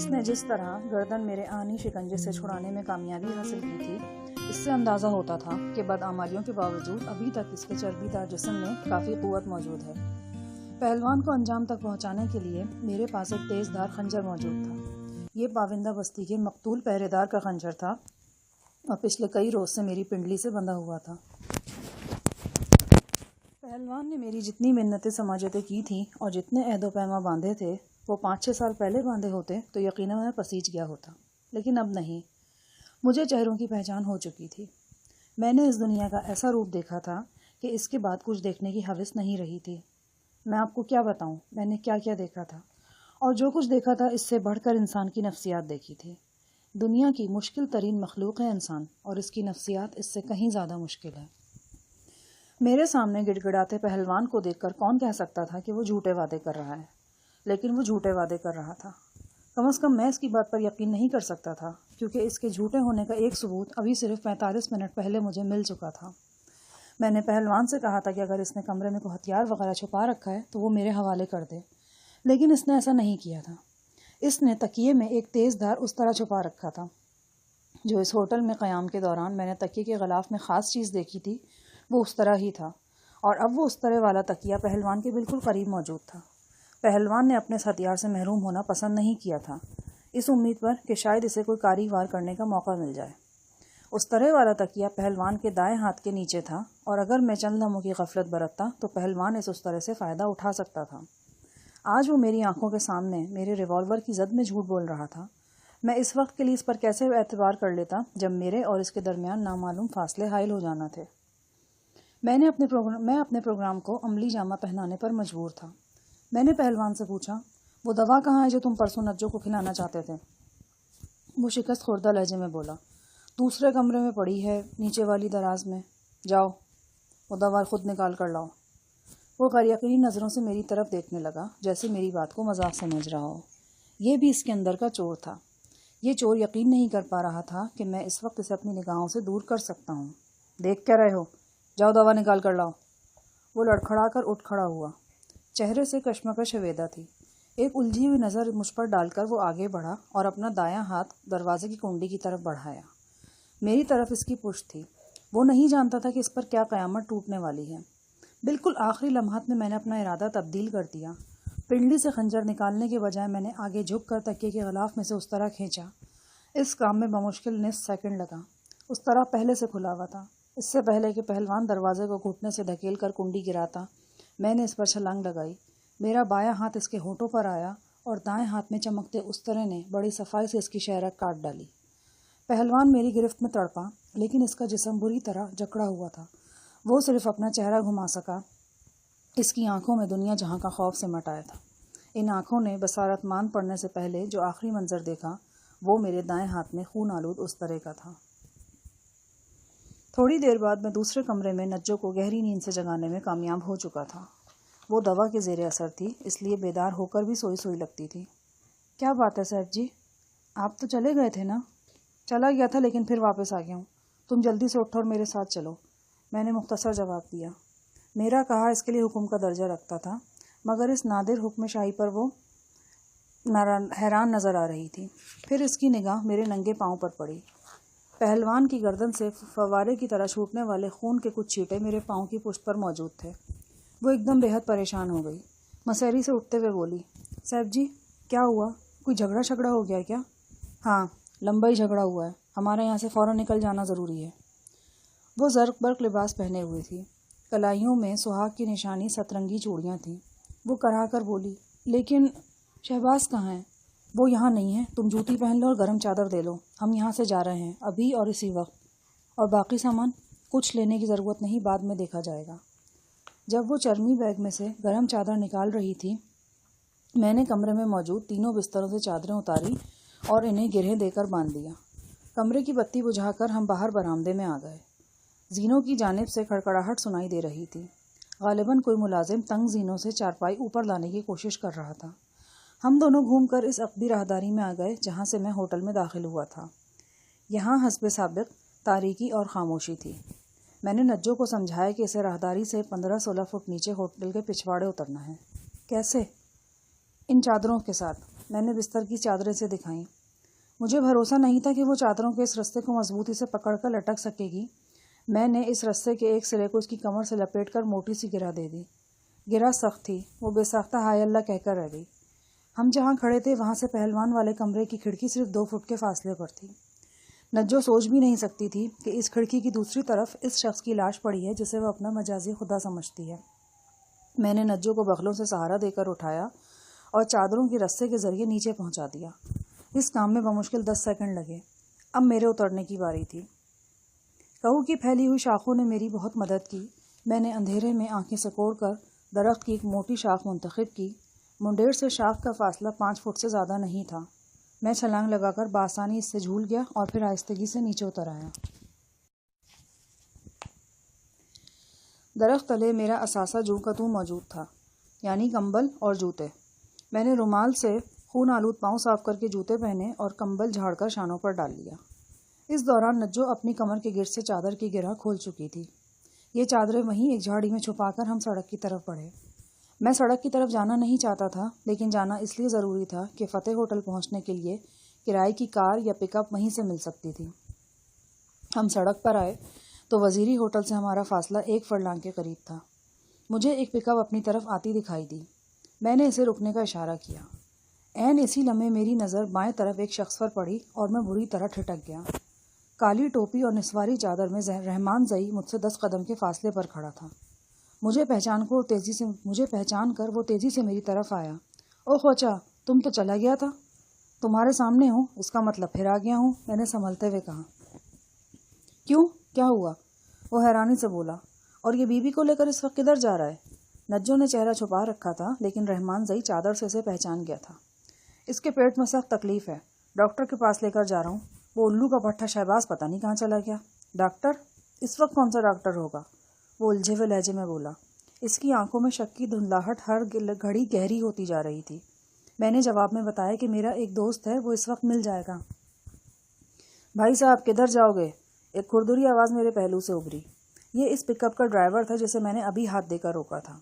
اس نے جس طرح گردن میرے آہنی شکنجے سے چھڑانے میں کامیابی حاصل کی تھی، اس سے اندازہ ہوتا تھا کہ بدعمالیوں کے باوجود ابھی تک اس کے چربی دار جسم میں کافی قوت موجود ہے۔ پہلوان کو انجام تک پہنچانے کے لیے میرے پاس ایک تیز دھار خنجر موجود تھا۔ یہ پابندہ بستی کے مقتول پہرے دار کا خنجر تھا اور پچھلے کئی روز سے میری پنڈلی سے بندھا ہوا تھا۔ پہلوان نے میری جتنی منتیں سماجتیں کی تھیں اور جتنے عہد و پیما باندھے تھے، وہ 5-6 سال پہلے باندھے ہوتے تو یقیناً میں پسیج گیا ہوتا، لیکن اب نہیں۔ مجھے چہروں کی پہچان ہو چکی تھی۔ میں نے اس دنیا کا ایسا روپ دیکھا تھا کہ اس کے بعد کچھ دیکھنے کی ہوس نہیں رہی تھی۔ میں آپ کو کیا بتاؤں میں نے کیا کیا دیکھا تھا، اور جو کچھ دیکھا تھا اس سے بڑھ کر انسان کی نفسیات دیکھی تھی۔ دنیا کی مشکل ترین مخلوق ہے انسان، اور اس کی نفسیات اس سے کہیں زیادہ مشکل ہے۔ میرے سامنے گڑ گڑاتے پہلوان کو دیکھ کر کون کہہ سکتا تھا کہ وہ جھوٹے وعدے کر رہا ہے، لیکن وہ جھوٹے وعدے کر رہا تھا۔ کم از کم میں اس کی بات پر یقین نہیں کر سکتا تھا، کیونکہ اس کے جھوٹے ہونے کا ایک ثبوت ابھی صرف 45 منٹ پہلے مجھے مل چکا تھا۔ میں نے پہلوان سے کہا تھا کہ اگر اس نے کمرے میں کوئی ہتھیار وغیرہ چھپا رکھا ہے تو وہ میرے حوالے کر دے، لیکن اس نے ایسا نہیں کیا تھا۔ اس نے تکیے میں ایک تیز دھار اس طرح چھپا رکھا تھا جو اس ہوٹل میں قیام کے دوران میں نے تکیے کے غلاف میں خاص چیز دیکھی تھی، وہ اس طرح ہی تھا، اور اب وہ اس طرح والا تکیہ پہلوان کے بالکل قریب موجود تھا۔ پہلوان نے اپنے اس ہتھیار سے محروم ہونا پسند نہیں کیا تھا، اس امید پر کہ شاید اسے کوئی کاری وار کرنے کا موقع مل جائے۔ اس طرح والا تکیہ پہلوان کے دائیں ہاتھ کے نیچے تھا، اور اگر میں چند لمحوں کی غفلت برتتا تو پہلوان اس طرح سے فائدہ اٹھا سکتا تھا۔ آج وہ میری آنکھوں کے سامنے میرے ریوالور کی زد میں جھوٹ بول رہا تھا۔ میں اس وقت کے لیے اس پر کیسے اعتبار کر لیتا جب میرے اور اس کے درمیان نامعلوم فاصلے حائل ہو جانا تھے۔ میں اپنے پروگرام کو عملی جامہ پہنانے پر مجبور تھا۔ میں نے پہلوان سے پوچھا، وہ دوا کہاں ہے جو تم پرسوں نجو کو کھلانا چاہتے تھے؟ وہ شکست خوردہ لہجے میں بولا، دوسرے کمرے میں پڑی ہے، نیچے والی دراز میں۔ جاؤ وہ دوا خود نکال کر لاؤ۔ وہ غیر یقینی نظروں سے میری طرف دیکھنے لگا، جیسے میری بات کو مذاق سمجھ رہا ہو۔ یہ بھی اس کے اندر کا چور تھا۔ یہ چور یقین نہیں کر پا رہا تھا کہ میں اس وقت اسے اپنی نگاہوں سے دور کر سکتا ہوں۔ دیکھ کیا رہے ہو؟ جاؤ دوا نکال کر لاؤ۔ وہ لڑکھڑا کر اٹھ کھڑا ہوا۔ چہرے سے کشمکش شویدہ تھی۔ ایک الجھی ہوئی نظر مجھ پر ڈال کر وہ آگے بڑھا اور اپنا دایاں ہاتھ دروازے کی کنڈی کی طرف بڑھایا۔ میری طرف اس کی پشت تھی۔ وہ نہیں جانتا تھا کہ اس پر کیا قیامت ٹوٹنے والی ہے۔ بالکل آخری لمحات میں نے اپنا ارادہ تبدیل کر دیا۔ پنڈلی سے خنجر نکالنے کے بجائے میں نے آگے جھک کر تکیے کے غلاف میں سے اس طرح کھینچا۔ اس کام میں بمشکل نصف سیکنڈ لگا۔ اس طرح پہلے سے کھلا ہوا تھا۔ اس سے پہلے کہ پہلوان دروازے کو گھٹنے سے دھکیل کر کنڈی گراتا، میں نے اس پر چھلانگ لگائی۔ میرا بایاں ہاتھ اس کے ہونٹوں پر آیا اور دائیں ہاتھ میں چمکتے استرے نے بڑی صفائی سے اس کی شہرک کاٹ ڈالی۔ پہلوان میری گرفت میں تڑپا، لیکن اس کا جسم بری طرح جکڑا ہوا تھا۔ وہ صرف اپنا چہرہ گھما سکا۔ اس کی آنکھوں میں دنیا جہاں کا خوف سمٹ آیا تھا۔ ان آنکھوں نے بصارت مان پڑنے سے پہلے جو آخری منظر دیکھا، وہ میرے دائیں ہاتھ میں خون آلود استرے کا تھا۔ تھوڑی دیر بعد میں دوسرے کمرے میں نجو کو گہری نیند سے جگانے میں کامیاب ہو چکا تھا۔ وہ دوا کے زیر اثر تھی، اس لیے بیدار ہو کر بھی سوئی سوئی لگتی تھی۔ کیا بات ہے صاحب جی، آپ تو چلے گئے تھے نا؟ چلا گیا تھا لیکن پھر واپس آ گیا ہوں۔ تم جلدی سے اٹھو اور میرے ساتھ چلو، میں نے مختصر جواب دیا۔ میرا کہا اس کے لیے حکم کا درجہ رکھتا تھا، مگر اس نادر حکم شاہی پر وہ حیران نظر آ رہی تھی۔ پھر اس کی نگاہ میرے ننگے پاؤں پر پڑی۔ پہلوان کی گردن سے فوارے کی طرح چھوٹنے والے خون کے کچھ چھینٹے میرے پاؤں کی پشت پر موجود تھے۔ وہ ایک دم بے حد پریشان ہو گئی۔ مسیری سے اٹھتے ہوئے بولی، صاحب جی کیا ہوا؟ کوئی جھگڑا ہو گیا کیا؟ ہاں، لمبا ہی جھگڑا ہوا ہے، ہمارے یہاں سے فوراً نکل جانا ضروری ہے۔ وہ زرق برق لباس پہنے ہوئی تھی، کلائیوں میں سہاگ کی نشانی سترنگی چوڑیاں تھیں۔ وہ کرا کر بولی، لیکن شہباز کہاں ہے؟ وہ یہاں نہیں ہے، تم جوتی پہن لو اور گرم چادر دے لو، ہم یہاں سے جا رہے ہیں ابھی اور اسی وقت۔ اور باقی سامان کچھ لینے کی ضرورت نہیں، بعد میں دیکھا جائے گا۔ جب وہ چرمی بیگ میں سے گرم چادر نکال رہی تھی، میں نے کمرے میں موجود تینوں بستروں سے چادریں اتاری اور انہیں گرہیں دے کر باندھ دیا۔ کمرے کی بتی بجھا کر ہم باہر برآمدے میں آ گئے۔ زینوں کی جانب سے کھڑکھڑاہٹ سنائی دے رہی تھی۔ غالباً کوئی ملازم تنگ زینوں سے چارپائی اوپر لانے کی کوشش کر رہا تھا۔ ہم دونوں گھوم کر اس عقبی راہداری میں آ گئے جہاں سے میں ہوٹل میں داخل ہوا تھا۔ یہاں حسب سابق تاریکی اور خاموشی تھی۔ میں نے نجو کو سمجھایا کہ اسے راہداری سے 15-16 فٹ نیچے ہوٹل کے پچھواڑے اترنا ہے۔ کیسے؟ ان چادروں کے ساتھ۔ میں نے بستر کی چادریں سے دکھائیں۔ مجھے بھروسہ نہیں تھا کہ وہ چادروں کے اس رستے کو مضبوطی سے پکڑ کر لٹک سکے گی۔ میں نے اس رستے کے ایک سرے کو اس کی کمر سے لپیٹ کر موٹی سی گرہ دے دی۔ گرہ سخت تھی، وہ بے ساختہ ہائے اللہ کہہ کر رہ گئی۔ ہم جہاں کھڑے تھے وہاں سے پہلوان والے کمرے کی کھڑکی صرف 2 فٹ کے فاصلے پر تھی۔ نجو سوچ بھی نہیں سکتی تھی کہ اس کھڑکی کی دوسری طرف اس شخص کی لاش پڑی ہے جسے وہ اپنا مجازی خدا سمجھتی ہے۔ میں نے نجو کو بغلوں سے سہارا دے کر اٹھایا اور چادروں کے رستے کے ذریعے نیچے پہنچا دیا۔ اس کام میں بمشکل 10 سیکنڈ لگے۔ اب میرے اترنے کی باری تھی۔ کہو کی پھیلی ہوئی شاخوں نے میری بہت مدد کی۔ میں نے اندھیرے میں آنکھیں سکوڑ کر درخت کی ایک موٹی شاخ منتخب کی۔ منڈیر سے شاخ کا فاصلہ 5 فٹ سے زیادہ نہیں تھا۔ میں چھلانگ لگا کر بآسانی اس سے جھول گیا اور پھر آہستگی سے نیچے اتر آیا۔ درخت تلے میرا اثاثہ جوں کا توں موجود تھا، یعنی کمبل اور جوتے۔ میں نے رومال سے خون آلود پاؤں صاف کر کے جوتے پہنے اور کمبل جھاڑ کر شانوں پر ڈال لیا۔ اس دوران نجو اپنی کمر کے گرد سے چادر کی گرہ کھول چکی تھی۔ یہ چادریں وہیں ایک جھاڑی میں چھپا کر ہم سڑک کی طرف بڑھے۔ میں سڑک کی طرف جانا نہیں چاہتا تھا، لیکن جانا اس لیے ضروری تھا کہ فتح ہوٹل پہنچنے کے لیے کرائے کی کار یا پک اپ وہیں سے مل سکتی تھی۔ ہم سڑک پر آئے تو وزیری ہوٹل سے ہمارا فاصلہ 1 فرلانگ کے قریب تھا۔ مجھے ایک پک اپ اپنی طرف آتی دکھائی دی۔ میں نے اسے رکنے کا اشارہ کیا۔ عین اسی لمحے میری نظر بائیں طرف ایک شخص پر پڑی اور میں بری طرح ٹھٹک گیا۔ کالی ٹوپی اور نسواری چادر میں رحمان زئی مجھ سے 10 قدم کے فاصلے پر کھڑا تھا۔ مجھے پہچان کر وہ تیزی سے میری طرف آیا۔ او خوچا، تم تو چلا گیا تھا۔ تمہارے سامنے ہوں، اس کا مطلب پھر آ گیا ہوں، میں نے سنبھلتے ہوئے کہا۔ کیوں، کیا ہوا؟ وہ حیرانی سے بولا۔ اور یہ بیوی کو لے کر اس وقت کدھر جا رہا ہے؟ نجو نے چہرہ چھپا رکھا تھا، لیکن رحمان زئی چادر سے اسے پہچان گیا تھا۔ اس کے پیٹ میں سخت تکلیف ہے، ڈاکٹر کے پاس لے کر جا رہا ہوں۔ وہ الو کا پٹھا شہباز پتہ نہیں کہاں چلا گیا۔ ڈاکٹر؟ اس وقت کون سا ڈاکٹر ہوگا؟ وہ الجھے ہوئے لہجے میں بولا۔ اس کی آنکھوں میں شک کی دھندلاہٹ ہر گھڑی گہری ہوتی جا رہی تھی۔ میں نے جواب میں بتایا کہ میرا ایک دوست ہے، وہ اس وقت مل جائے گا۔ بھائی صاحب کدھر جاؤ گے؟ ایک کھردری آواز میرے پہلو سے ابھری۔ یہ اس پک اپ کا ڈرائیور تھا جسے میں نے ابھی ہاتھ دے کر روکا تھا۔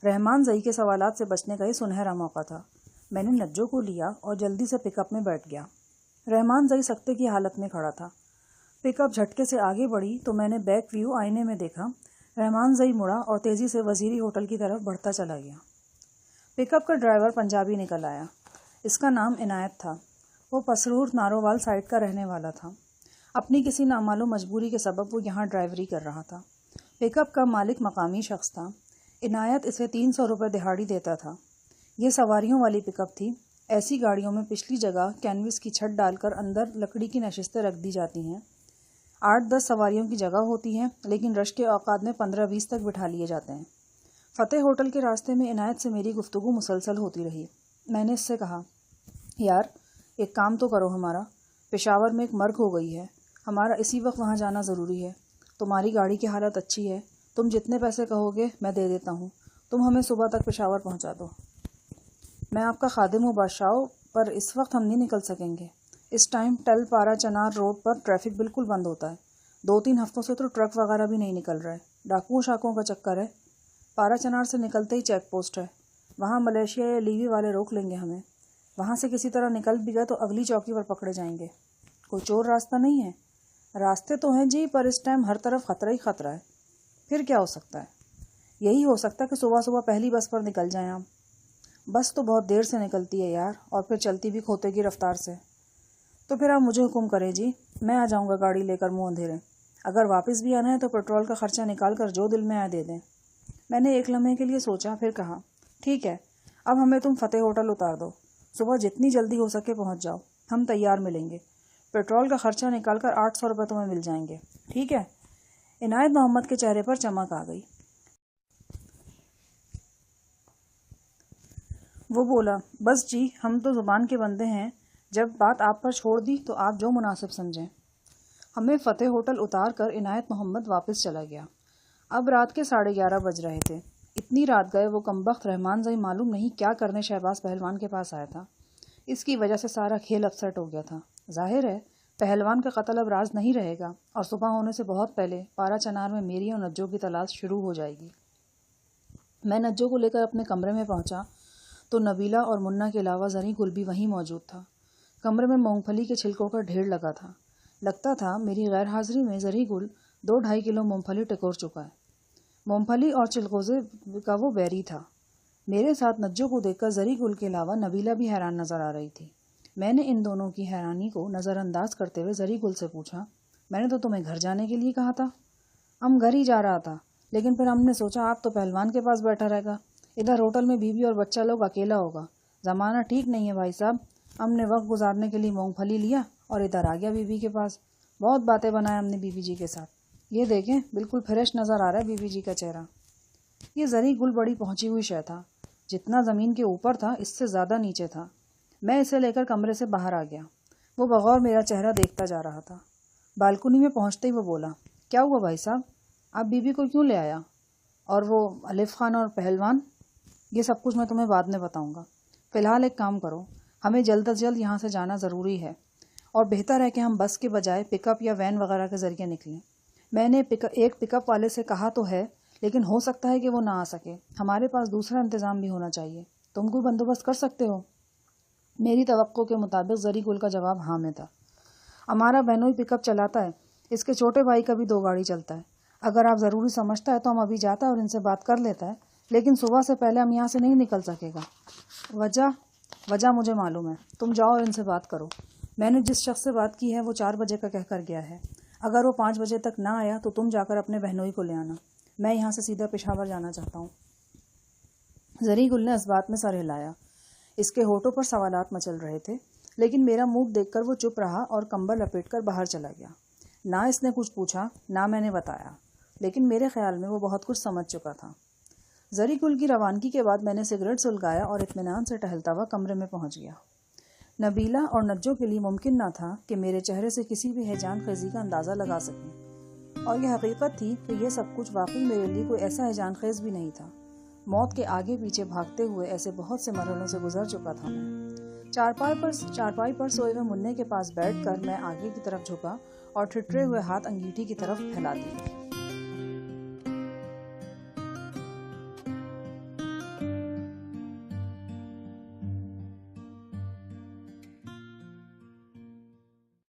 رحمان زئی کے سوالات سے بچنے کا یہ سنہرا موقع تھا۔ میں نے نجو کو لیا اور جلدی سے پک اپ میں بیٹھ گیا۔ رحمان زئی سکتے کی حالت میں کھڑا تھا۔ پک اپ جھٹکے سے آگے بڑھی تو میں نے بیک ویو آئینے میں دیکھا۔ رحمان زئی مڑا اور تیزی سے وزیری ہوٹل کی طرف بڑھتا چلا گیا۔ پک اپ کا ڈرائیور پنجابی نکل آیا۔ اس کا نام عنایت تھا۔ وہ پسرور نارووال سائٹ کا رہنے والا تھا۔ اپنی کسی نامعلوم مجبوری کے سبب وہ یہاں ڈرائیوری کر رہا تھا۔ پک اپ کا مالک مقامی شخص تھا۔ عنایت اسے 300 روپے دہاڑی دیتا تھا۔ یہ سواریوں والی پک اپ تھی۔ ایسی گاڑیوں میں پچھلی جگہ کینوس کی چھت ڈال کر اندر لکڑی کی نشستیں رکھ دی جاتی ہیں۔ 8-10 سواریوں کی جگہ ہوتی ہے، لیکن رش کے اوقات میں 15-20 تک بٹھا لیے جاتے ہیں۔ فتح ہوٹل کے راستے میں عنایت سے میری گفتگو مسلسل ہوتی رہی۔ میں نے اس سے کہا، یار ایک کام تو کرو ہمارا، پشاور میں ایک مرگ ہو گئی ہے، ہمارا اسی وقت وہاں جانا ضروری ہے۔ تمہاری گاڑی کی حالت اچھی ہے، تم جتنے پیسے کہو گے میں دے دیتا ہوں، تم ہمیں صبح تک پشاور پہنچا دو۔ میں آپ کا خادم ہوں بادشاہو، پر اس وقت ہم نہیں نکل سکیں گے۔ اس ٹائم ٹل پارا چنار روڈ پر ٹریفک بالکل بند ہوتا ہے۔ 2-3 ہفتوں سے تو ٹرک وغیرہ بھی نہیں نکل رہے، ڈاکوؤں شاکوں کا چکر ہے۔ پارا چنار سے نکلتے ہی چیک پوسٹ ہے، وہاں ملیشیا یا لیوی والے روک لیں گے ہمیں۔ وہاں سے کسی طرح نکل بھی گئے تو اگلی چوکی پر پکڑے جائیں گے۔ کوئی چور راستہ نہیں ہے؟ راستے تو ہیں جی، پر اس ٹائم ہر طرف خطرہ ہی خطرہ ہے۔ پھر کیا ہو سکتا ہے؟ یہی ہو سکتا ہے کہ صبح صبح پہلی بس پر نکل جائیں ہم۔ بس تو بہت دیر سے نکلتی ہے یار، اور پھر چلتی بھی کھوتے کی رفتار سے۔ تو پھر آپ مجھے حکم کریں جی، میں آ جاؤں گا گاڑی لے کر منہ اندھیرے۔ اگر واپس بھی آنا ہے تو پیٹرول کا خرچہ نکال کر جو دل میں آئے دے دیں۔ میں نے ایک لمحے کے لیے سوچا، پھر کہا، ٹھیک ہے، اب ہمیں تم فتح ہوٹل اتار دو، صبح جتنی جلدی ہو سکے پہنچ جاؤ، ہم تیار ملیں گے، پیٹرول کا خرچہ نکال کر 800 روپے تمہیں مل جائیں گے، ٹھیک ہے؟ عنایت محمد کے چہرے پر چمک آ گئی۔ وہ بولا، بس جی، ہم تو زبان کے بندے ہیں، جب بات آپ پر چھوڑ دی تو آپ جو مناسب سمجھیں۔ ہمیں فتح ہوٹل اتار کر عنایت محمد واپس چلا گیا۔ اب رات کے 11:30 بج رہے تھے۔ اتنی رات گئے وہ کمبخت رحمان زئی معلوم نہیں کیا کرنے شہباز پہلوان کے پاس آیا تھا۔ اس کی وجہ سے سارا کھیل اپسٹ ہو گیا تھا۔ ظاہر ہے پہلوان کا قتل اب راز نہیں رہے گا، اور صبح ہونے سے بہت پہلے پارا چنار میں میری اور نجو کی تلاش شروع ہو جائے گی۔ میں نجو کو لے کر اپنے کمرے میں پہنچا تو نبیلہ اور منا کے علاوہ زریں گل بھی وہیں موجود تھا۔ کمرے میں مونگ پھلی کے چھلکوں کا ڈھیر لگا تھا۔ لگتا تھا میری غیر حاضری میں زریں گل 2-2.5 کلو مونگ پھلی ٹکور چکا ہے۔ مونگ پھلی اور چلغوزے کا وہ بیری تھا۔ میرے ساتھ نجو کو دیکھ کر زریں گل کے علاوہ نبیلہ بھی حیران نظر آ رہی تھی۔ میں نے ان دونوں کی حیرانی کو نظر انداز کرتے ہوئے زریں گل سے پوچھا، میں نے تو تمہیں گھر جانے کے لیے کہا تھا۔ ہم گھر ہی جا رہا تھا، لیکن پھر ہم نے سوچا آپ تو پہلوان کے پاس بیٹھا رہے گا، ادھر ہوٹل میں بیوی اور بچہ لوگ اکیلا ہوگا، زمانہ ٹھیک نہیں ہے بھائی صاحب۔ ہم نے وقت گزارنے کے لیے مونگ پھلی لیا اور ادھر آ گیا بیوی کے پاس۔ بہت باتیں بنائیں ہم نے بیوی جی کے ساتھ۔ یہ دیکھیں بالکل فریش نظر آ رہا ہے بیوی جی کا چہرہ۔ یہ زریں گل بڑی پہنچی ہوئی شے تھا، جتنا زمین کے اوپر تھا اس سے زیادہ نیچے تھا۔ میں اسے لے کر کمرے سے باہر آ گیا۔ وہ بغور میرا چہرہ دیکھتا جا رہا تھا۔ بالکنی میں پہنچتے ہی وہ بولا، کیا ہوا بھائی صاحب، آپ بیوی کو کیوں لے آیا؟ اور وہ الف خان اور پہلوان؟ یہ سب کچھ میں تمہیں بعد میں بتاؤں گا۔ فی الحال ایک کام کرو، ہمیں جلد از جلد یہاں سے جانا ضروری ہے، اور بہتر ہے کہ ہم بس کے بجائے پک اپ یا وین وغیرہ کے ذریعے نکلیں۔ میں نے ایک پک اپ والے سے کہا تو ہے، لیکن ہو سکتا ہے کہ وہ نہ آ سکے۔ ہمارے پاس دوسرا انتظام بھی ہونا چاہیے۔ تم کوئی بندوبست کر سکتے ہو؟ میری توقع کے مطابق زریں گل کا جواب ہاں میں تھا۔ ہمارا بہنوئی پک اپ چلاتا ہے، اس کے چھوٹے بھائی کا بھی 2 گاڑی چلتا ہے۔ اگر آپ ضروری سمجھتا ہے تو ہم ابھی جاتا ہے اور ان سے بات کر لیتا ہے، لیکن صبح سے پہلے ہم یہاں سے نہیں نکل سکے گا۔ وجہ مجھے معلوم ہے، تم جاؤ اور ان سے بات کرو۔ میں نے جس شخص سے بات کی ہے وہ 4 بجے کا کہہ کر گیا ہے۔ اگر وہ 5 بجے تک نہ آیا تو تم جا کر اپنے بہنوئی کو لے آنا۔ میں یہاں سے سیدھا پشاور جانا چاہتا ہوں۔ زریں گل نے اس بات میں سر ہلایا۔ اس کے ہونٹوں پر سوالات مچل رہے تھے، لیکن میرا منہ دیکھ کر وہ چپ رہا اور کمبل لپیٹ کر باہر چلا گیا۔ نہ اس نے کچھ پوچھا، نہ میں نے بتایا، لیکن میرے خیال میں وہ بہت کچھ سمجھ چکا تھا۔ زریں گل کی روانگی کے بعد میں نے سگریٹ سلگایا اور اطمینان سے ٹہلتا ہوا کمرے میں پہنچ گیا۔ نبیلہ اور نجو کے لیے ممکن نہ تھا کہ میرے چہرے سے کسی بھی ہیجان خیزی کا اندازہ لگا سکیں، اور یہ حقیقت تھی کہ یہ سب کچھ واقعی میرے لیے کوئی ایسا ہیجان خیز بھی نہیں تھا۔ موت کے آگے پیچھے بھاگتے ہوئے ایسے بہت سے مرحلوں سے گزر چکا تھا میں۔ چارپائی پر سوئے ہوئے منّے کے پاس بیٹھ کر میں آگے کی طرف جھکا اور ٹھٹرے ہوئے ہاتھ انگیٹھی کی طرف پھیلا دیے۔